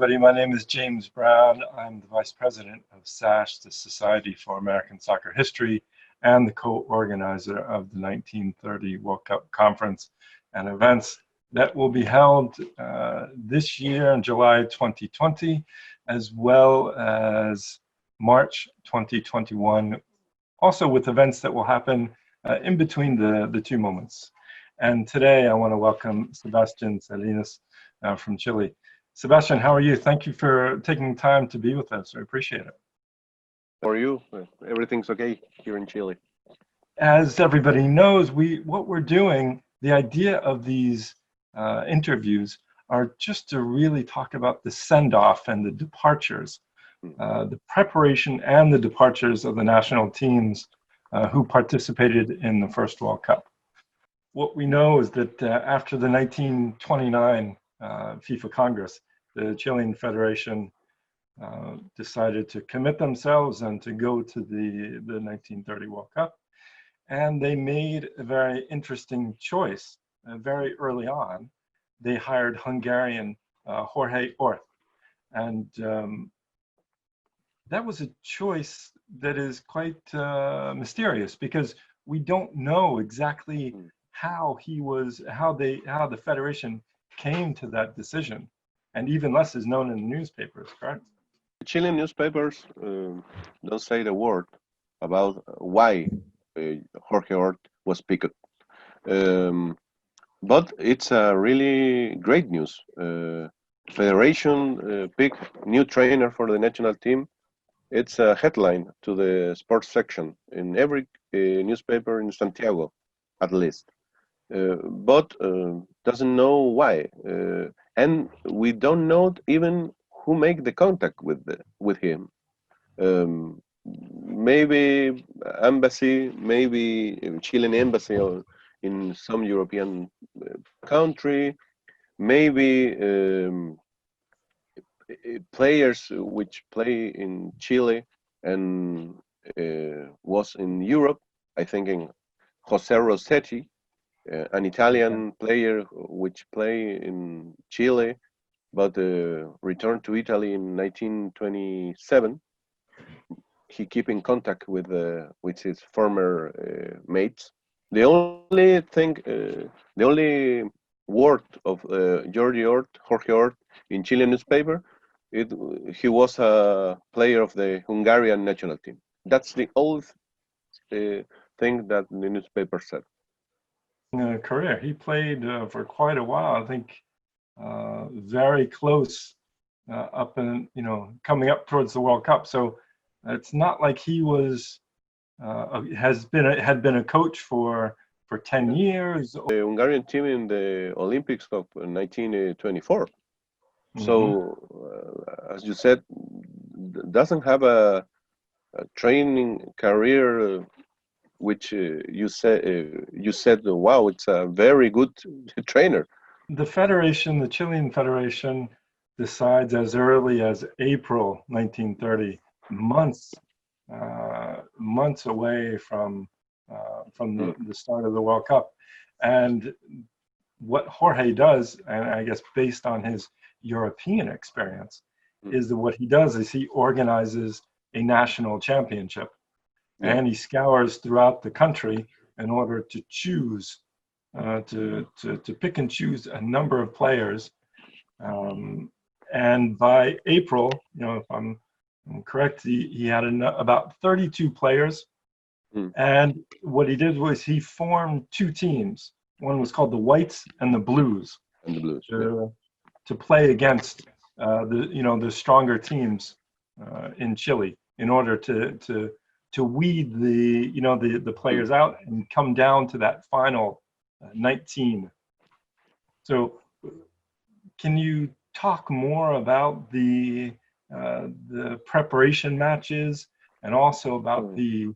everybody. My name is James Brown. I'm the Vice President of SASH, the Society for American Soccer History, and the co-organizer of the 1930 World Cup Conference and events that will be held this year in July 2020, as well as March 2021, also with events that will happen in between the two moments. And today I want to welcome Sebastián Salinas from Chile. Sebastián, how are you? Thank you for taking time to be with us. I appreciate it. How are you? Everything's okay here in Chile. As everybody knows, what we're doing, the idea of these interviews are just to really talk about the send-off and the departures, the preparation and the departures of the national teams who participated in the first World Cup. What we know is that after the 1929 FIFA Congress, the Chilean Federation decided to commit themselves and to go to the 1930 World Cup. And they made a very interesting choice very early on. They hired Hungarian Jorge Orth. And that was a choice that is quite mysterious because we don't know exactly how the Federation came to that decision, and even less is known in the newspapers, correct? Chilean newspapers don't say the word about why Jorge Orth was picked. But it's a really great news. Federation picked new trainer for the national team. It's a headline to the sports section in every newspaper in Santiago, at least. But doesn't know why, and we don't know even who make the contact with him. Maybe embassy, maybe Chilean embassy or in some European country, maybe players which play in Chile and was in Europe. I think in Jose Rossetti, an Italian player which play in Chile, but returned to Italy in 1927. He keep in contact with his former mates. The only thing, the only word of Jorge Orth in Chilean newspaper, he was a player of the Hungarian national team. That's the only thing that the newspaper said. Career. He played for quite a while. I think very close up in coming up towards the World Cup. So it's not like he was had been a coach for 10 years. The Hungarian team in the Olympics of 1924. So as you said, doesn't have a training career. Which you said, wow, it's a very good trainer. The Federation, the Chilean Federation, decides as early as April 1930, months away from the start of the World Cup. And what Jorge does, and I guess based on his European experience, is that what he does is he organizes a national championship. Yeah. And he scours throughout the country in order to choose, to pick and choose a number of players. And by April, if I'm correct, he had about 32 players. And what he did was he formed two teams. One was called the Whites and the Blues. And the Blues. To play against the stronger teams in Chile in order to weed the players out and come down to that final 19. So can you talk more about the preparation matches and also about the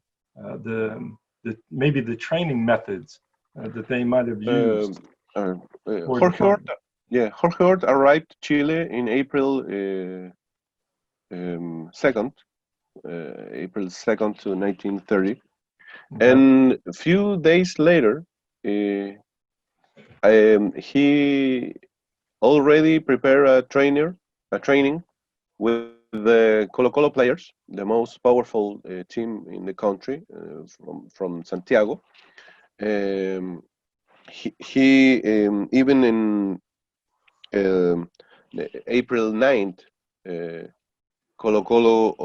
maybe the training methods that they might have used? Jorge Orth arrived to Chile in April 2nd. April 2nd to 1930. Okay. And a few days later, he already prepared a trainer a training with the Colo-Colo players, the most powerful team in the country, from Santiago. He even in April 9th, Colo-Colo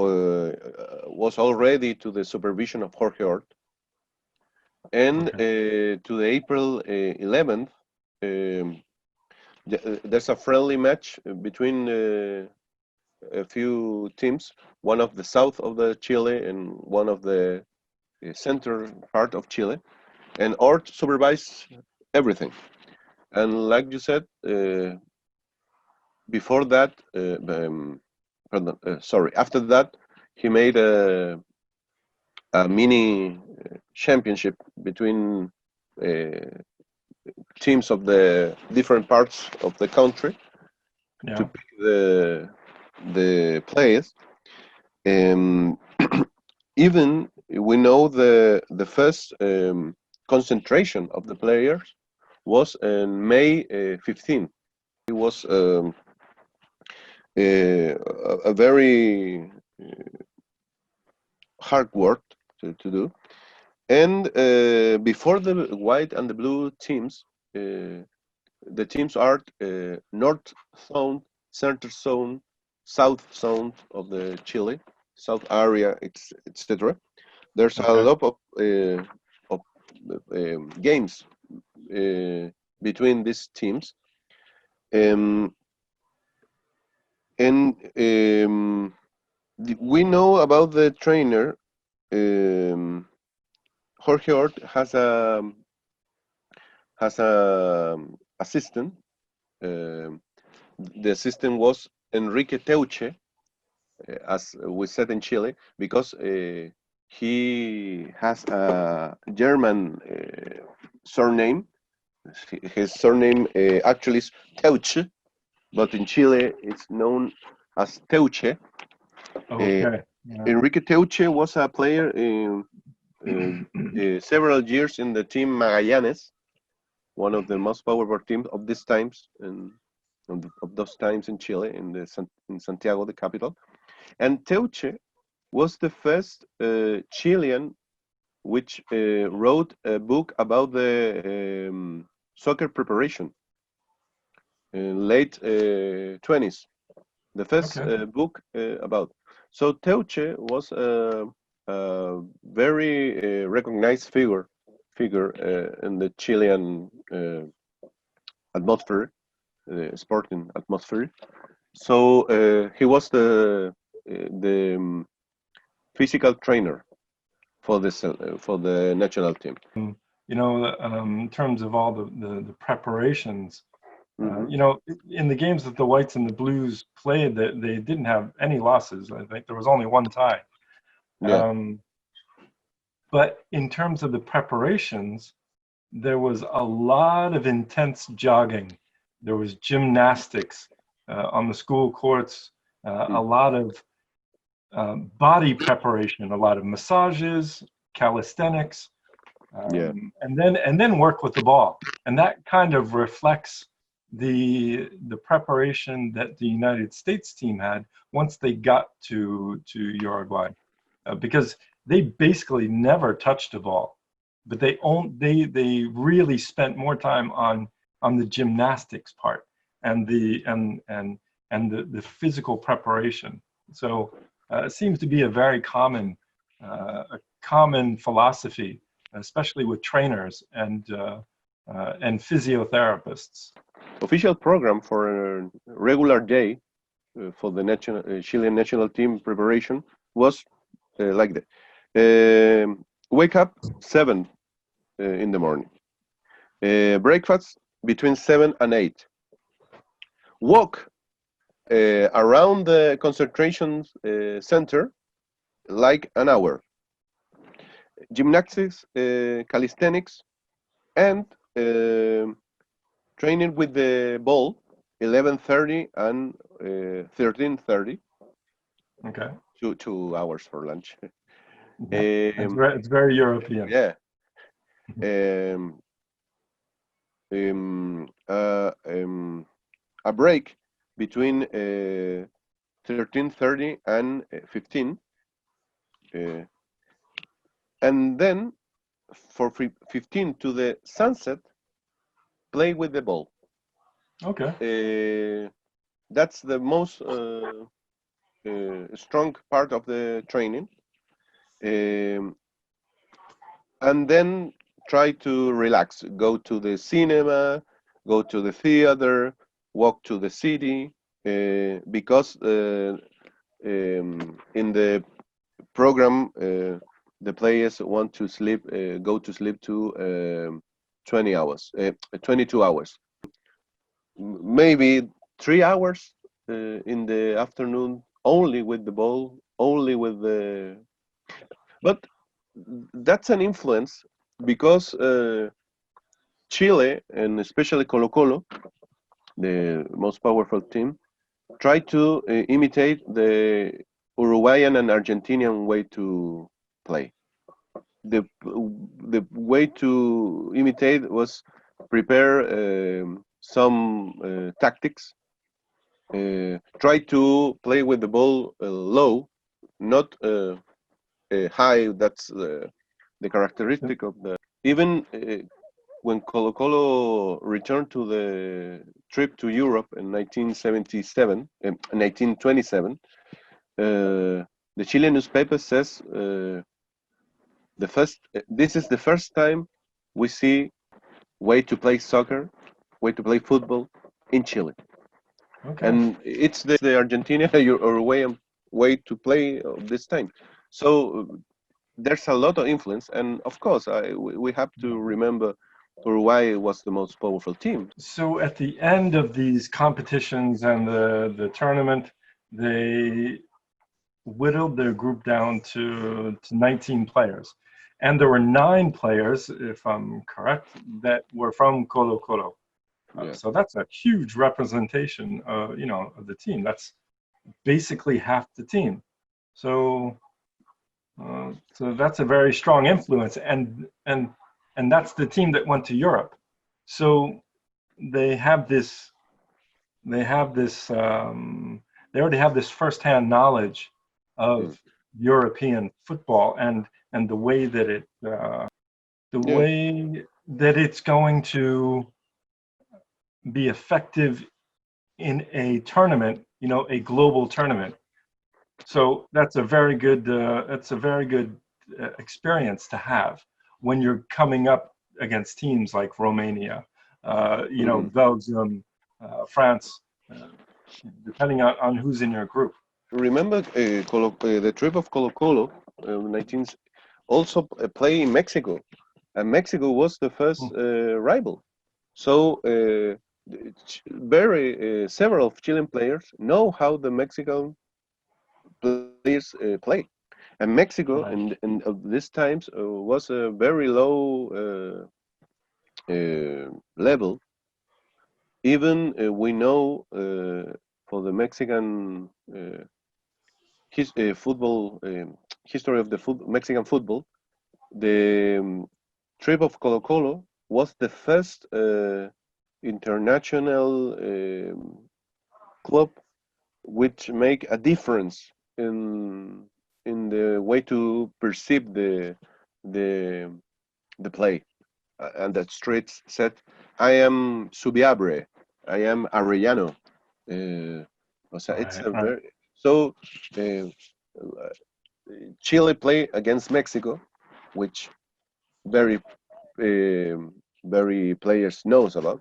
was already to the supervision of Jorge Hort. And to the April 11th, there's a friendly match between a few teams, one of the south of the Chile and one of the center part of Chile, and Hort supervised everything. And like you said, before that, after that, he made a mini championship between teams of the different parts of the country to pick the players. Even we know the first concentration of the players was in May 15th. It was a very hard work to do. And before the white and the blue teams, the teams are north zone, center zone, south zone of the Chile, south area, etc. There's a lot of games between these teams. And we know about the trainer. Jorge Hort has a assistant. The assistant was Enrique Teuche, as we said in Chile, because he has a German surname. His surname actually is Teuche, but in Chile it's known as Teuche. Enrique Teuche was a player in several years in the team Magallanes, one of the most powerful teams of these times and of those times in Chile, in Santiago, the capital. And Teuche was the first Chilean which wrote a book about the soccer preparation in late 20s. The first book about. So Teuche was a very recognized figure in the Chilean atmosphere, sporting atmosphere. So he was the physical trainer for the national team. You know, in terms of all the preparations, you know, in the games that the whites and the blues played, they didn't have any losses. I think there was only one tie. But in terms of the preparations, there was a lot of intense jogging. There was gymnastics on the school courts, a lot of body preparation, a lot of massages, calisthenics, and then work with the ball. And that kind of reflects the preparation that the United States team had once they got to Uruguay, because they basically never touched a ball, but they really spent more time on the gymnastics part and the physical preparation. So it seems to be a very common philosophy, especially with trainers and physiotherapists. Official program for a regular day for the Chilean national team preparation was like that. Wake up 7 in the morning. Breakfast between 7 and 8. Walk around the concentration center like an hour. Gymnastics, calisthenics, and training with the ball 11:30 and 13:30. Okay. 2 hours for lunch. It's very European. Yeah. A break between 13:30 and 15, and then for 15 to the sunset, play with the ball. Okay. That's the most strong part of the training. And then try to relax. Go to the cinema, go to the theater, walk to the city, because in the program the players want to sleep, go to sleep to 20 hours, 22 hours. Maybe 3 hours in the afternoon, only with the ball, only with the. But that's an influence because Chile, and especially Colo-Colo, the most powerful team, try to imitate the Uruguayan and Argentinian way to play. The way to imitate was prepare some tactics, try to play with the ball low, not high. That's the characteristic of the. Even when Colo-Colo returned to the trip to Europe in 1977, 1927, the Chilean newspaper says this is the first time we see way to play soccer, way to play football in Chile. Okay. And it's the Argentina Uruguayan way to play this time. So there's a lot of influence, and of course we have to remember Uruguay was the most powerful team. So at the end of these competitions and the tournament, they whittled their group down to 19 players. And there were 9 players, if I'm correct, that were from Colo-Colo. Yeah. So that's a huge representation, of the team. That's basically half the team. So that's a very strong influence, and that's the team that went to Europe. So they already have this firsthand knowledge of European football and the way that it's going to be effective in a tournament, a global tournament. So that's a very good experience to have when you're coming up against teams like Romania, Belgium, France, depending on who's in your group. Remember the trip of Colo-Colo, 19 also play in Mexico, and Mexico was the first rival. So several Chilean players know how the Mexican players play, and Mexico in these times was a very low level. Even we know for the Mexican football history of the Mexican football, the trip of Colo-Colo was the first international club which make a difference in the way to perceive the play. And the streets said, "I am Subiabre, I am Arellano." It's a very so. Chile play against Mexico, which very players knows about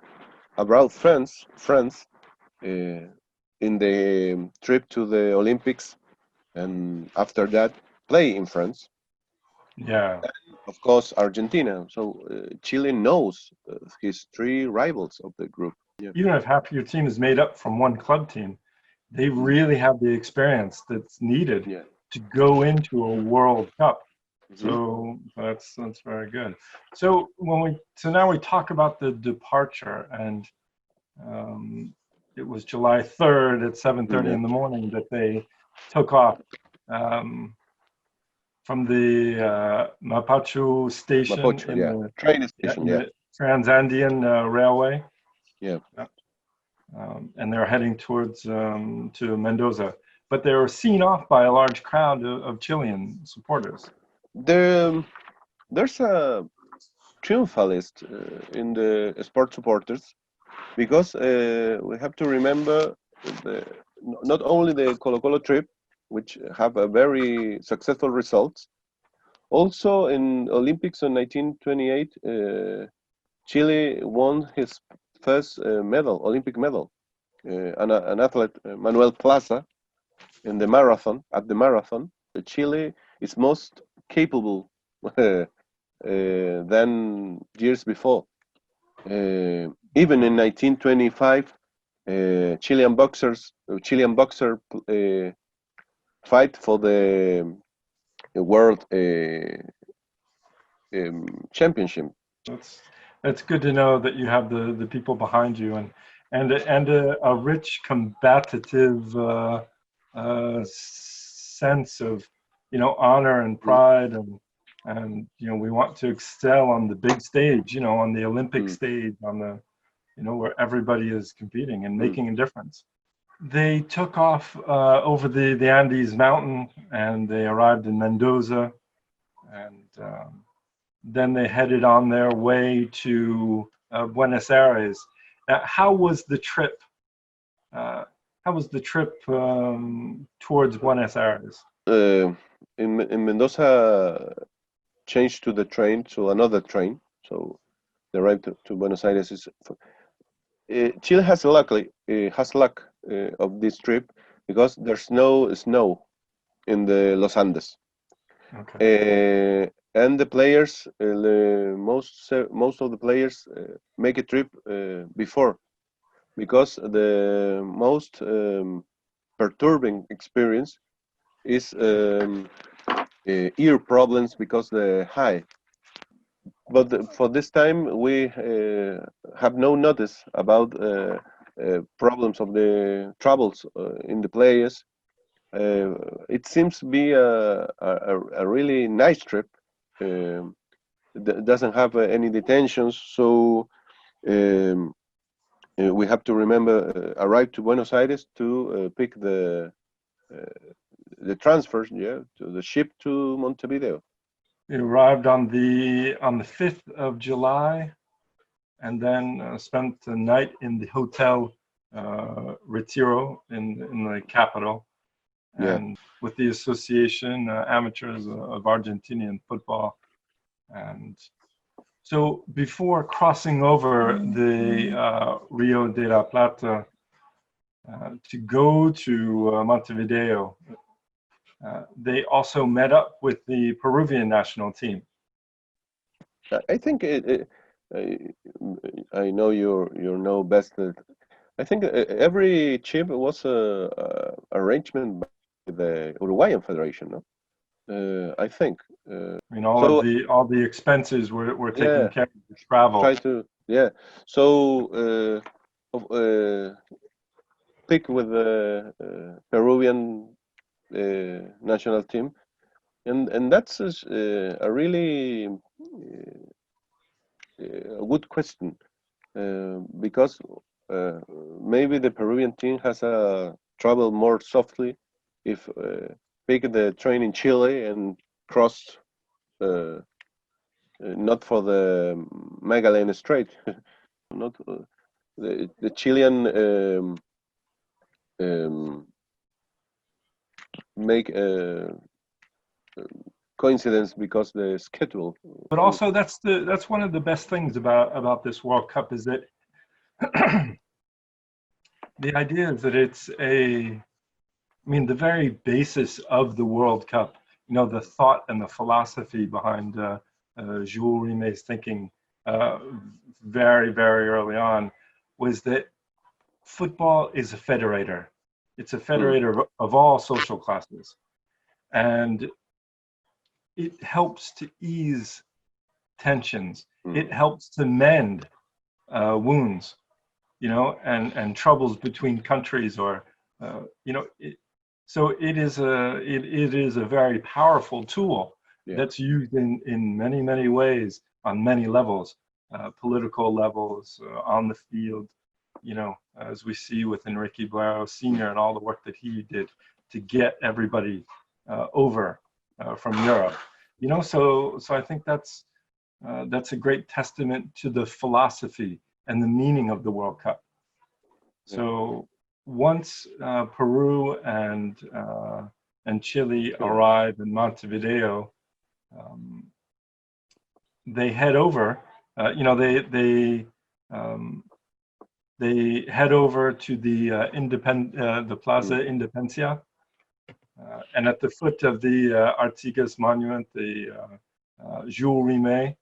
France in the trip to the Olympics, and after that play in France. Yeah. And of course, Argentina. So Chile knows his 3 rivals of the group. Yeah. Even if half your team is made up from one club team, they really have the experience that's needed to go into a World Cup. So that's very good. So now we talk about the departure, and it was July 3rd at 7:30 in the morning that they took off from the Mapocho station, train station, the Trans-Andean Railway. Yeah. and they're heading towards to Mendoza. But they were seen off by a large crowd of Chilean supporters. There's a triumphalist in the sport supporters, because we have to remember not only the Colo-Colo trip, which have a very successful results. Also in Olympics in 1928, Chile won his first Olympic medal. An athlete, Manuel Plaza, at the marathon. Chile is most capable than years before. Even in 1925, Chilean boxer fight for the world championship. It's good to know that you have the people behind you, and a rich combative sense of, honor and pride, and we want to excel on the big stage, on the Olympic stage, on the where everybody is competing and making a difference. They took off over the Andes mountain, and they arrived in Mendoza, and then they headed on their way to Buenos Aires. How was the trip? Towards Buenos Aires? In Mendoza, changed to another train, so they arrived to Buenos Aires. Chile has luck of this trip, because there's no snow in the Los Andes. Okay. And the players, most of the players make a trip before, because the most perturbing experience is ear problems, because the high. But for this time, we have no notice about problems of the troubles in the players. It seems to be a really nice trip. Doesn't have any detentions, so we have to remember arrive to Buenos Aires to pick the transfers, to the ship to Montevideo. We arrived on the 5th of July, and then spent the night in the Hotel Retiro in the capital, and with the Association Amateurs of Argentinian Football. And so before crossing over the Rio de la Plata to go to Montevideo, they also met up with the Peruvian national team. I think I know you know best. I think every trip was a arrangement by the Uruguayan Federation, no? I think. All the expenses were taken care of, the travel. So pick with the Peruvian national team, and that's a really a good question, because maybe the Peruvian team has traveled more softly if pick the train in Chile and cross not for the Magallanes Strait, not the Chilean make coincidence because the schedule. But also that's one of the best things about this World Cup, is that the idea is that it's the very basis of the World Cup, the thought and the philosophy behind Jules Rimet's thinking very, very early on was that football is a federator. It's a federator of all social classes. And it helps to ease tensions. It helps to mend wounds, and troubles between countries, or so it is a very powerful tool that's used in many, many ways on many levels, political levels, on the field, you know, as we see with Enrique Barro Sr. and all the work that he did to get everybody over from Europe. You know, so I think that's a great testament to the philosophy and the meaning of the World Cup. So once Peru and Chile arrive in Montevideo, they head over. You know, they head over to the Plaza Independencia, and at the foot of the Artigas monument, the Jules Rimet,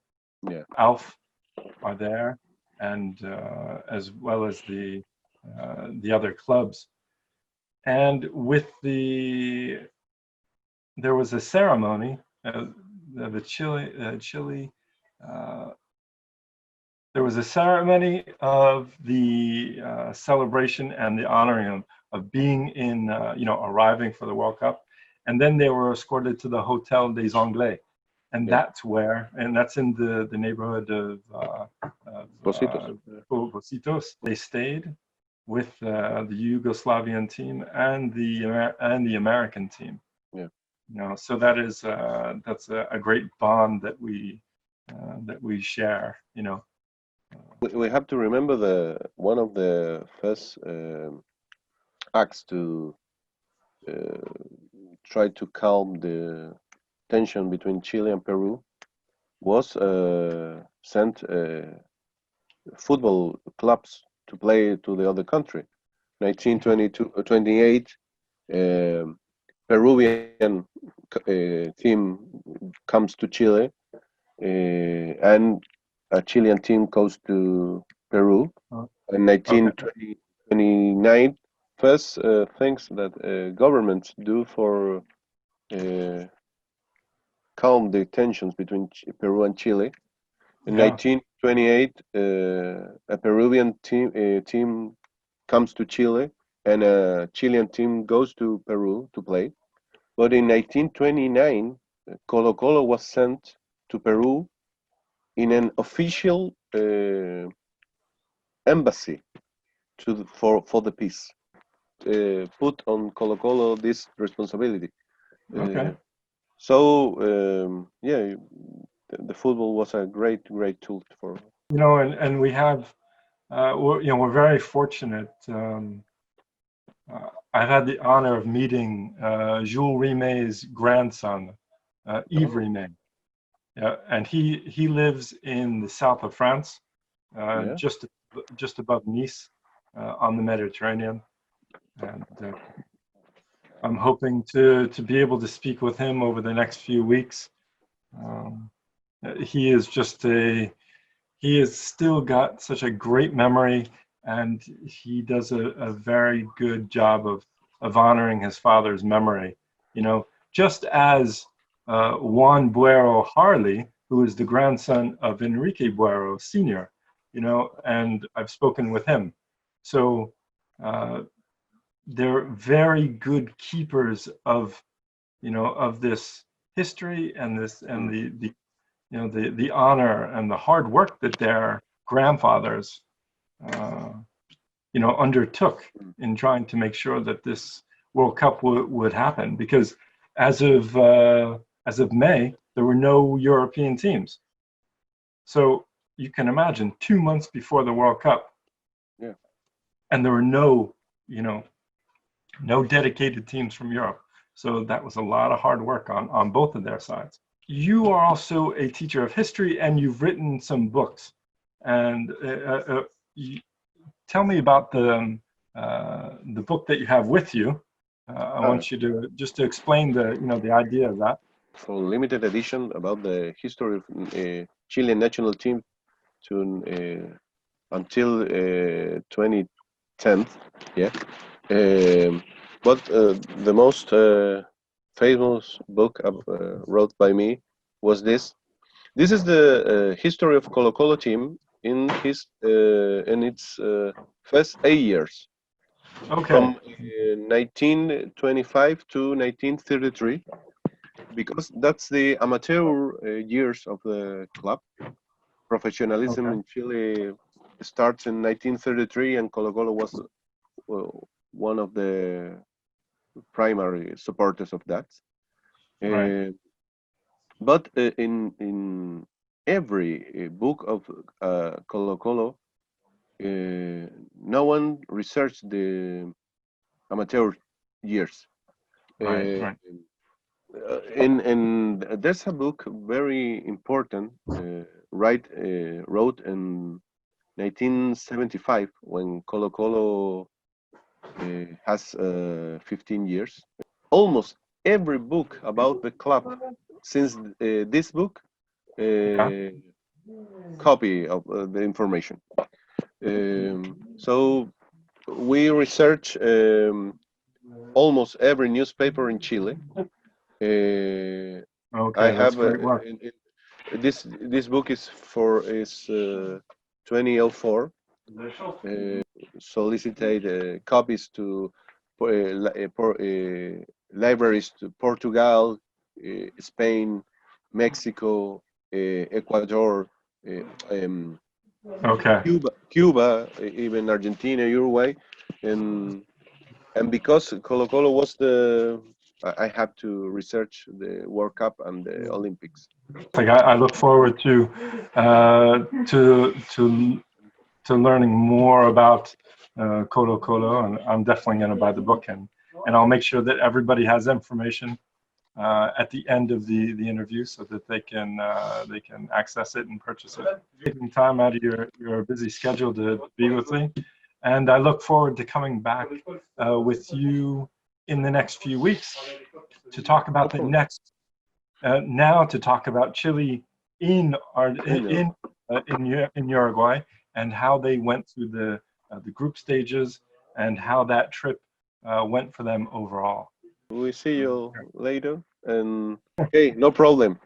Alf are there, and as well as the other clubs. And with there was a ceremony. The Chile. There was a ceremony of the celebration and the honoring of being in, you know, arriving for the World Cup, and then they were escorted to the Hotel des Anglais, and that's where, and that's in the neighborhood of Positos. They stayed with the Yugoslavian team and the American team. Yeah. You know, so that's a great bond that we share. You know. We have to remember one of the first acts to try to calm the tension between Chile and Peru was sent football clubs to play to the other country. 1928, Peruvian team comes to Chile, and a Chilean team goes to Peru. In 1929, first things that governments do for calm the tensions between Peru and Chile. In 1928, a Peruvian team comes to Chile, and a Chilean team goes to Peru to play. But in 1929, Colo-Colo was sent to Peru in an official embassy for the peace. Put on Colo-Colo this responsibility. So the football was a great tool for. You know, and we have, we're very fortunate. I've had the honor of meeting Jules Rimet's grandson, Yves Rimet. And he lives in the south of France, just above Nice, on the Mediterranean. And I'm hoping to be able to speak with him over the next few weeks. He is he has still got such a great memory, and he does a very good job of honoring his father's memory. You know, just as Juan Buero Harley, who is the grandson of Enrique Buero Sr., you know, and I've spoken with him. So they're very good keepers of, you know, of this history and the honor and the hard work that their grandfathers, you know, undertook in trying to make sure that this World Cup would happen. Because as of May, there were no European teams. So you can imagine 2 months before the World Cup, and there were no dedicated teams from Europe. So that was a lot of hard work on both of their sides. You are also a teacher of history, and you've written some books. And tell me about the book that you have with you. I want you to explain the idea of that. So limited edition about the history of Chilean national team until 2010. But the most famous book wrote by me was this. This is the history of Colo-Colo team in its first 8 years. From 1925 to 1933, because that's the amateur years of the club. Professionalism in Chile starts in 1933, and Colo-Colo was one of the primary supporters of that. Right. But in every book of Colo-Colo, no one researched the amateur years. Right. And there's a book very important, wrote in 1975 when Colo-Colo has 15 years. Almost every book about the club since this book copy of the information. So we research almost every newspaper in Chile. Okay, I that's have great work. this book is 2004. Solicited copies to libraries to Portugal, Spain, Mexico, Ecuador, Okay. Cuba, even Argentina, Uruguay, and because Colo-Colo was I have to research the World Cup and the Olympics. Like I look forward to learning more about Colo-Colo, and I'm definitely going to buy the book, and I'll make sure that everybody has information at the end of the interview so that they can access it and purchase it. Taking time out of your busy schedule to be with me, and I look forward to coming back with you in the next few weeks to talk about the next. Now to talk about Chile in Uruguay, and how they went through the group stages and how that trip went for them overall. We see you later, and okay, no problem.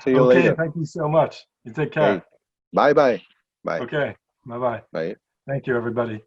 See you Okay, later. thank you so much. You take care. Okay. Bye. Okay, bye-bye. Bye. Thank you, everybody.